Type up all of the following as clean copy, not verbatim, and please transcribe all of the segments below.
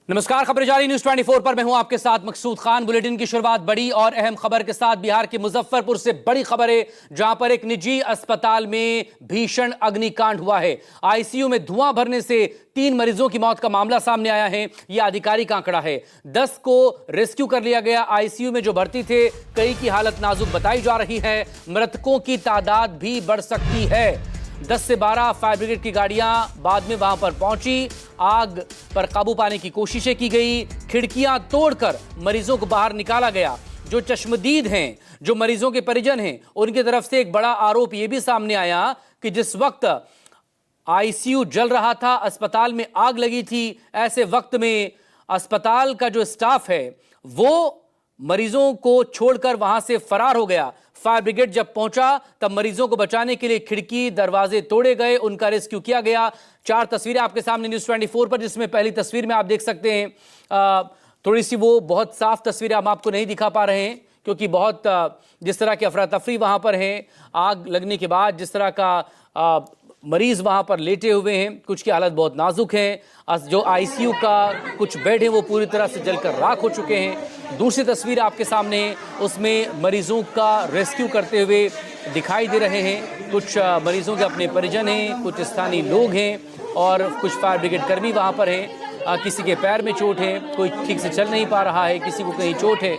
नमस्कार, खबरें जारी न्यूज 24 पर मैं हूं आपके साथ मकसूद खान। बुलेटिन की शुरुआत बड़ी और अहम खबर के साथ। बिहार के मुजफ्फरपुर से बड़ी खबर है, जहां पर एक निजी अस्पताल में भीषण अग्निकांड हुआ है। आईसीयू में धुआं भरने से 3 मरीजों की मौत का मामला सामने आया है। यह आधिकारिक आंकड़ा है। 10 को रेस्क्यू कर लिया गया। आईसीयू में जो भर्ती थे, कई की हालत नाजुक बताई जा रही है। मृतकों की तादाद भी बढ़ सकती है। 10 से 12 फायर ब्रिगेड की गाड़ियां बाद में वहां पर पहुंची। आग पर काबू पाने की कोशिशें की गई। खिड़कियां तोड़कर मरीजों को बाहर निकाला गया। जो चश्मदीद हैं, जो मरीजों के परिजन हैं, उनकी तरफ से एक बड़ा आरोप यह भी सामने आया कि जिस वक्त आईसीयू जल रहा था, अस्पताल में आग लगी थी, ऐसे वक्त में अस्पताल का जो स्टाफ है वो मरीजों को छोड़कर वहां से फरार हो गया। फायर ब्रिगेड जब पहुंचा तब मरीजों को बचाने के लिए खिड़की दरवाजे तोड़े गए, उनका रेस्क्यू किया गया। 4 तस्वीरें आपके सामने न्यूज 24 पर, जिसमें पहली तस्वीर में आप देख सकते हैं, थोड़ी सी वो बहुत साफ तस्वीरें हम आपको नहीं दिखा पा रहे हैं क्योंकि बहुत जिस तरह की अफरा तफरी वहां पर है। आग लगने के बाद जिस तरह का मरीज वहां पर लेटे हुए हैं, कुछ की हालत बहुत नाजुक है। जो आईसीयू का कुछ बेड है वो पूरी तरह से जलकर राख हो चुके हैं। दूसरी तस्वीर आपके सामने, उसमें मरीजों का रेस्क्यू करते हुए दिखाई दे रहे हैं। कुछ मरीजों के अपने परिजन हैं, कुछ स्थानीय लोग हैं और कुछ फायर ब्रिगेड कर्मी वहां पर हैं। किसी के पैर में चोट है, कोई ठीक से चल नहीं पा रहा है, किसी को कहीं चोट है,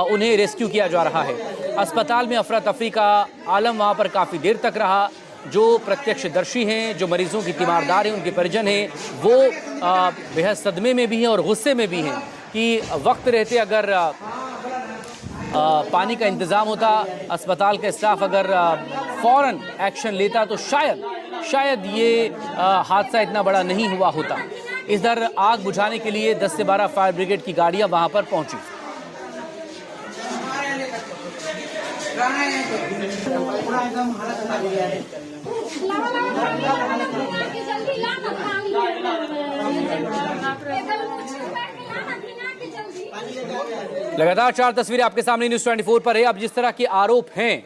उन्हें रेस्क्यू किया जा रहा है। अस्पताल में अफरा तफरी का आलम वहां पर काफ़ी देर तक रहा। जो प्रत्यक्षदर्शी हैं, जो मरीजों की तीमारदार हैं, उनके परिजन हैं, वो बेहद सदमे में भी हैं और गुस्से में भी हैं कि वक्त रहते अगर पानी का इंतज़ाम होता, अस्पताल का स्टाफ अगर फौरन एक्शन लेता तो शायद ये हादसा इतना बड़ा नहीं हुआ होता। इधर आग बुझाने के लिए 10 से 12 फायर ब्रिगेड की गाड़ियां वहां पर पहुंची। लगातार 4 तस्वीरें आपके सामने न्यूज 24 पर है। अब जिस तरह के आरोप हैं,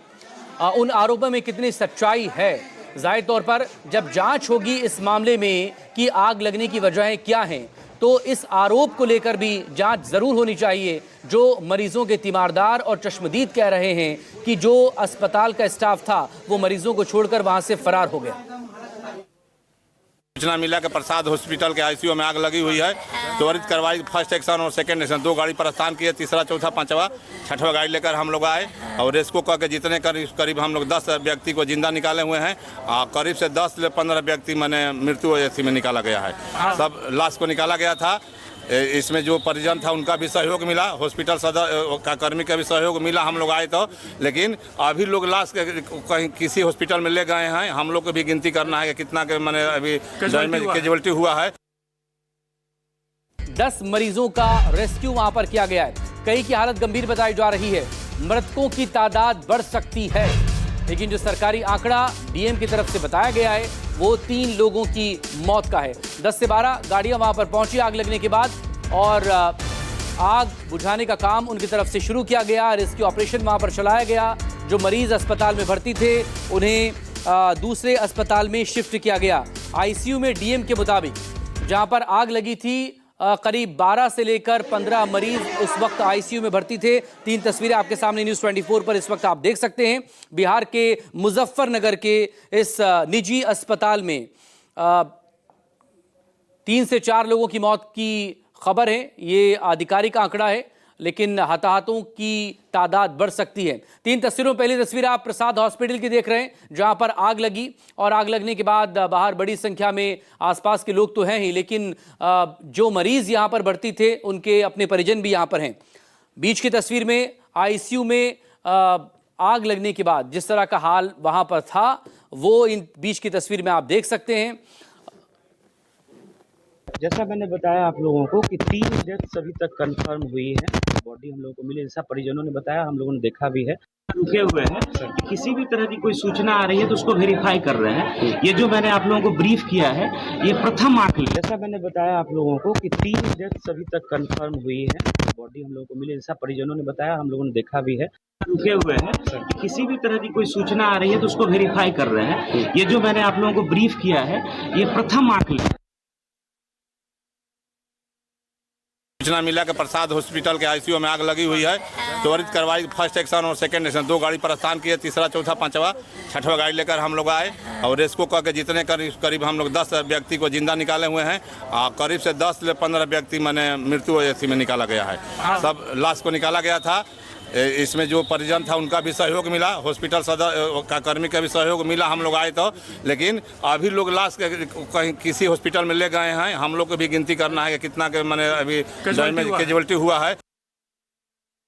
उन आरोपों में कितनी सच्चाई है, जाहिर तौर पर जब जांच होगी इस मामले में कि आग लगने की वजहें क्या हैं, तो इस आरोप को लेकर भी जांच जरूर होनी चाहिए। जो मरीजों के तीमारदार और चश्मदीद कह रहे हैं कि जो अस्पताल का स्टाफ था वो मरीजों को छोड़कर वहां से फरार हो गया। सूचना मिला कि प्रसाद हॉस्पिटल के आईसीयू में आग लगी हुई है। त्वरित कार्रवाई फर्स्ट एक्शन और सेकंड एक्शन 2 गाड़ी प्रस्थान किए। तीसरा, चौथा, 5वां, 6वां गाड़ी लेकर हम लोग आए और रेस्क्यू करके जितने करीब हम लोग 10 व्यक्ति को जिंदा निकाले हुए हैं। करीब से 10 से 15 व्यक्ति मैंने मृत्यु में निकाला गया है। सब लाश को निकाला गया था। इसमें जो परिजन था उनका भी सहयोग मिला, हॉस्पिटल सदर का कर्मी का भी सहयोग मिला। हम लोग आए तो, लेकिन अभी लोग लाश कहीं किसी हॉस्पिटल में ले गए हैं। हम लोग को भी गिनती करना है कि कितना के मैंने अभी कैजुअल्टी हुआ है। 10 मरीजों का रेस्क्यू वहां पर किया गया है। कई की हालत गंभीर बताई जा रही है। मृतकों की तादाद बढ़ सकती है, लेकिन जो सरकारी आंकड़ा डीएम की तरफ से बताया गया है वो 3 लोगों की मौत का है। 10 से 12 गाड़ियां वहां पर पहुंची आग लगने के बाद और आग बुझाने का काम उनकी तरफ से शुरू किया गया। रेस्क्यू ऑपरेशन वहां पर चलाया गया। जो मरीज अस्पताल में भर्ती थे उन्हें दूसरे अस्पताल में शिफ्ट किया गया। आईसीयू में डीएम के मुताबिक जहां पर आग लगी थी, करीब 12 से लेकर 15 मरीज उस वक्त आईसीयू में भर्ती थे। 3 तस्वीरें आपके सामने न्यूज 24 पर इस वक्त आप देख सकते हैं। बिहार के मुजफ्फरनगर के इस निजी अस्पताल में 3 से 4 लोगों की मौत की खबर है। ये आधिकारिक आंकड़ा है, लेकिन हताहतों की तादाद बढ़ सकती है। 3 तस्वीरों में पहली तस्वीर आप प्रसाद हॉस्पिटल की देख रहे हैं, जहां पर आग लगी और आग लगने के बाद बाहर बड़ी संख्या में आसपास के लोग तो हैं ही, लेकिन जो मरीज यहां पर भर्ती थे उनके अपने परिजन भी यहां पर हैं। बीच की तस्वीर में आईसीयू में आग लगने के बाद जिस तरह का हाल वहां पर था वो इन बीच की तस्वीर में आप देख सकते हैं। जैसा मैंने बताया आप लोगों को कि 3 डेथ्स अभी तक कंफर्म हुई है। बॉडी हम लोगों को मिली, जैसा परिजनों ने बताया, हम लोगों ने देखा भी है। रुके हुए हैं, किसी भी तरह की कोई सूचना आ रही है तो उसको वेरीफाई कर रहे हैं। ये जो मैंने आप लोगों को ब्रीफ किया है, ये प्रथम आंकड़े, जैसा मैंने बताया आप लोगों को कि 3 डेथ्स अभी तक कंफर्म हुई है। बॉडी हम लोगों को मिली, जैसा परिजनों ने बताया, हम लोगों ने देखा भी है। रुके हुए हैं, किसी भी तरह की कोई सूचना आ रही है तो उसको वेरीफाई कर रहे हैं। ये जो मैंने आप लोगों को ब्रीफ किया है, ये प्रथम आंकड़े सूचना मिला कि प्रसाद हॉस्पिटल के आईसीयू में आग लगी हुई है। त्वरित कार्रवाई फर्स्ट एक्शन और सेकंड एक्शन 2 गाड़ी प्रस्थान किए, तीसरा चौथा पांचवा छठवा गाड़ी लेकर हम लोग आए और रेस्क्यू करके जितने करीब हम लोग 10 व्यक्ति को जिंदा निकाले हुए हैं और करीब से 10 से 15 व्यक्ति मैंने मृत्यु में निकाला गया है। सब लाश को निकाला गया था। इसमें जो परिजन था उनका भी सहयोग मिला, हॉस्पिटल सदर का कर्मी का भी सहयोग मिला। हम लोग आए तो, लेकिन अभी लोग लाश कहीं किसी हॉस्पिटल में ले गए हैं। हम लोग को भी गिनती करना है कि कितना के मैंने अभी कैजुअल्टी हुआ है।